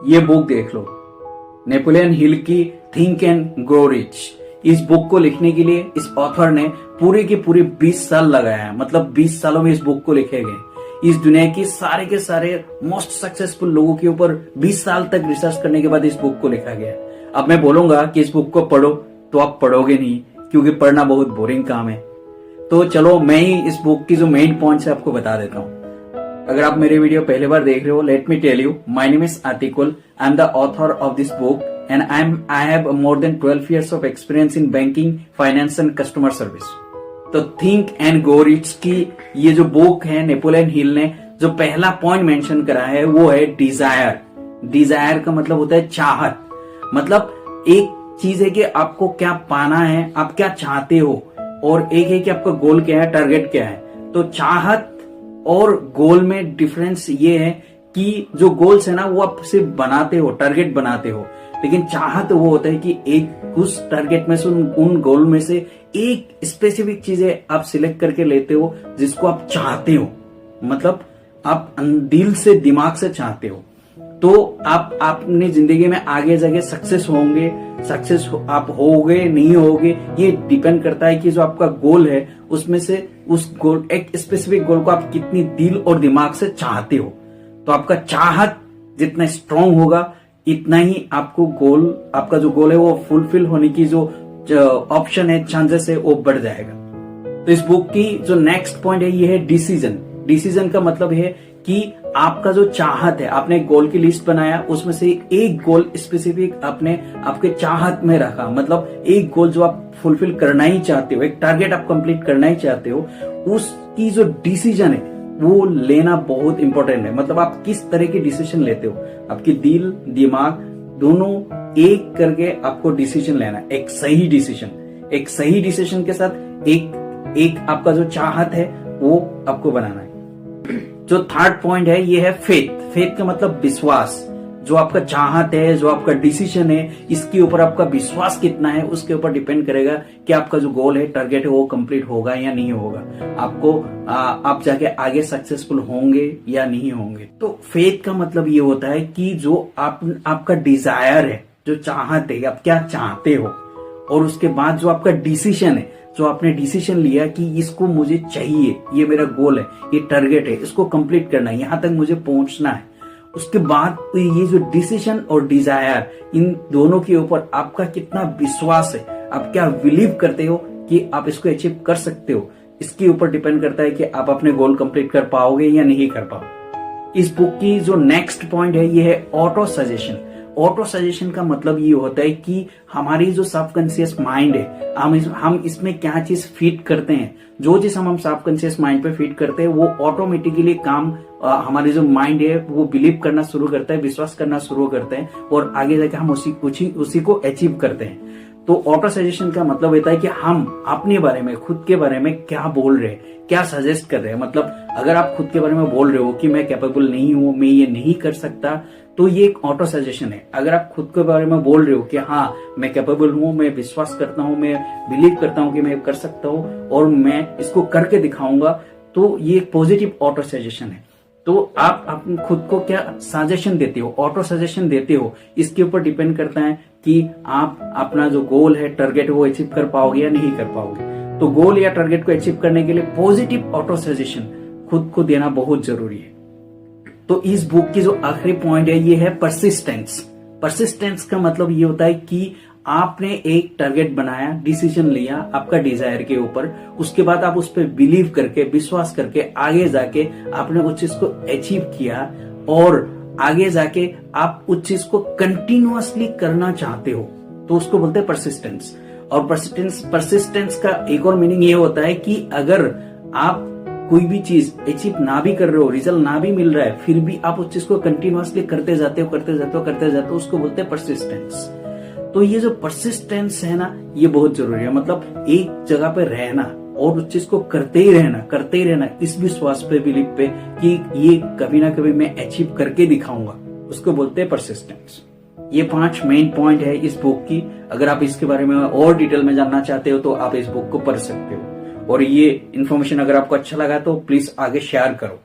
ये बुक देख लो, Napoleon Hill की थिंक एंड ग्रो रिच। इस बुक को लिखने के लिए इस ऑथर ने पूरे के पूरे 20 साल लगाया है। मतलब 20 सालों में इस बुक को लिखे गए। इस दुनिया की सारे के सारे मोस्ट सक्सेसफुल लोगों के ऊपर 20 साल तक रिसर्च करने के बाद इस बुक को लिखा गया। अब मैं बोलूंगा कि इस बुक को पढ़ो तो आप पढ़ोगे नहीं, क्योंकि पढ़ना बहुत बोरिंग काम है। तो चलो मैं ही इस बुक की जो मेन पॉइंट्स है आपको बता देता हूँ। अगर आप मेरे वीडियो पहली बार देख रहे हो, let me tell you, my name is Atikul, I am the author of this book and I have more than 12 years of experience in banking, finance and customer service. तो थिंक एंड ग्रो रिच की ये जो book है, Napoleon Hill ने जो पहला point mention करा है वो है डिजायर। डिजायर का मतलब होता है चाहत। मतलब एक चीज है कि आपको क्या पाना है, आप क्या चाहते हो, और एक है कि आपका गोल क्या है, टारगेट क्या है। तो चाहत और गोल में डिफरेंस ये है कि जो गोल्स है ना वो आप सिर्फ बनाते हो, टारगेट बनाते हो, लेकिन चाहत वो होता है कि एक उस टारगेट में से उन गोल में से एक स्पेसिफिक चीजें आप सिलेक्ट करके लेते हो जिसको आप चाहते हो। मतलब आप दिल से, दिमाग से चाहते हो, तो आप अपनी जिंदगी में आगे जाके सक्सेस होंगे। सक्सेस आप होगे नहीं होगे ये डिपेंड करता है कि जो आपका गोल है उसमें से उस गोल, एक स्पेसिफिक गोल को आप कितनी दिल और दिमाग से चाहते हो। तो आपका चाहत जितना स्ट्रांग होगा इतना ही आपको गोल, आपका जो गोल है वो फुलफिल होने की जो ऑप्शन है, चांसेस है, वो बढ़ जाएगा। तो इस बुक की जो नेक्स्ट पॉइंट है ये है डिसीजन। डिसीजन का मतलब है कि आपका जो चाहत है, आपने एक गोल की लिस्ट बनाया, उसमें से एक गोल स्पेसिफिक आपने आपके चाहत में रखा। मतलब एक गोल जो आप फुलफिल करना ही चाहते हो, एक टारगेट आप कंप्लीट करना ही चाहते हो, उसकी जो डिसीजन है वो लेना बहुत इंपॉर्टेंट है। मतलब आप किस तरह की डिसीजन लेते हो, आपकी दिल, दिमाग दोनों एक करके आपको डिसीजन लेना है। एक सही डिसीजन के साथ एक आपका जो चाहत है वो आपको बनाना है। जो थर्ड पॉइंट है ये है फेथ। फेथ का मतलब विश्वास। जो आपका चाहत है, जो आपका डिसीजन है, इसके ऊपर आपका विश्वास कितना है उसके ऊपर डिपेंड करेगा कि आपका जो गोल है, टारगेट है, वो कंप्लीट होगा या नहीं होगा। आपको आप जाके आगे सक्सेसफुल होंगे या नहीं होंगे। तो फेथ का मतलब ये होता है कि जो आपका डिजायर है, जो चाहत है, आप क्या चाहते हो, और उसके बाद जो आपका डिसीजन है, जो आपने डिसीजन लिया कि इसको मुझे चाहिए, ये मेरा गोल है, ये टारगेट है, इसको कंप्लीट करना है, यहां तक मुझे पहुंचना है। उसके बाद तो ये जो डिसीजन और डिजायर, इन दोनों के ऊपर आपका कितना विश्वास है, आप क्या बिलीव करते हो कि आप इसको अचीव कर सकते हो, इसके ऊपर डिपेंड करता है कि आप अपने गोल कंप्लीट कर पाओगे या नहीं कर पाओगे। इस बुक की जो नेक्स्ट पॉइंट है ये है ऑटो सजेशन। ऑटो सजेशन का मतलब ये होता है कि हमारी जो सबकॉन्शियस माइंड है, हम इसमें क्या चीज फीड करते हैं, जो चीज हम सबकॉन्शियस माइंड पे फीड करते हैं वो ऑटोमेटिकली काम हमारी जो माइंड है वो बिलीव करना शुरू करता है, विश्वास करना शुरू करते हैं, और आगे जाके हम उसी को अचीव करते हैं। तो ऑटो सजेशन का मतलब होता है कि हम अपने बारे में, खुद के बारे में क्या बोल रहे हैं, क्या सजेस्ट कर रहे हैं। मतलब अगर आप खुद के बारे में बोल रहे हो कि मैं कैपेबल नहीं हूं, मैं ये नहीं कर सकता, तो ये एक ऑटो सजेशन है। अगर आप खुद के बारे में बोल रहे हो कि हाँ मैं कैपेबल हूं, मैं विश्वास करता हूं, मैं बिलीव करता हूं कि मैं कर सकता हूं और मैं इसको करके दिखाऊंगा, तो ये एक पॉजिटिव ऑटो सजेशन है। तो आप खुद को क्या सजेशन देते हो, ऑटो सजेशन देते हो, इसके ऊपर डिपेंड करता है कि आप अपना जो गोल है, टारगेट है, वो अचीव कर पाओगे या नहीं कर पाओगे। तो गोल या टारगेट को अचीव करने के लिए पॉजिटिव ऑटो सजेशन खुद को देना बहुत जरूरी है। तो इस बुक की जो आखिरी पॉइंट है ये है परसिस्टेंस। परसिस्टेंस का मतलब ये होता है कि आपने एक टारगेट बनाया, डिसीजन लिया आपका डिजायर के ऊपर, उसके बाद आप उस पर बिलीव करके, विश्वास करके आगे जाके आपने उस चीज को अचीव किया, और आगे जाके आप उस चीज को कंटिन्यूअसली करना चाहते हो, तो उसको बोलते हैं परसिस्टेंस। और परसिस्टेंस का एक और मीनिंग ये होता है कि अगर आप कोई भी चीज अचीव ना भी कर रहे हो, रिजल्ट ना भी मिल रहा है, फिर भी आप उस चीज को कंटिन्यूअसली करते जाते हो, उसको बोलते हैं परसिस्टेंस। तो ये जो परसिस्टेंस है ना, ये बहुत जरूरी है। मतलब एक जगह पे रहना और उस चीज को करते ही रहना, इस विश्वास पे, बिलीव पे कि ये कभी ना कभी मैं अचीव करके दिखाऊंगा, उसको बोलते हैं परसिस्टेंस। ये 5 मेन पॉइंट है इस बुक की। अगर आप इसके बारे में और डिटेल में जानना चाहते हो तो आप इस बुक को पढ़ सकते हो। और ये इन्फॉर्मेशन अगर आपको अच्छा लगा तो प्लीज आगे शेयर करो।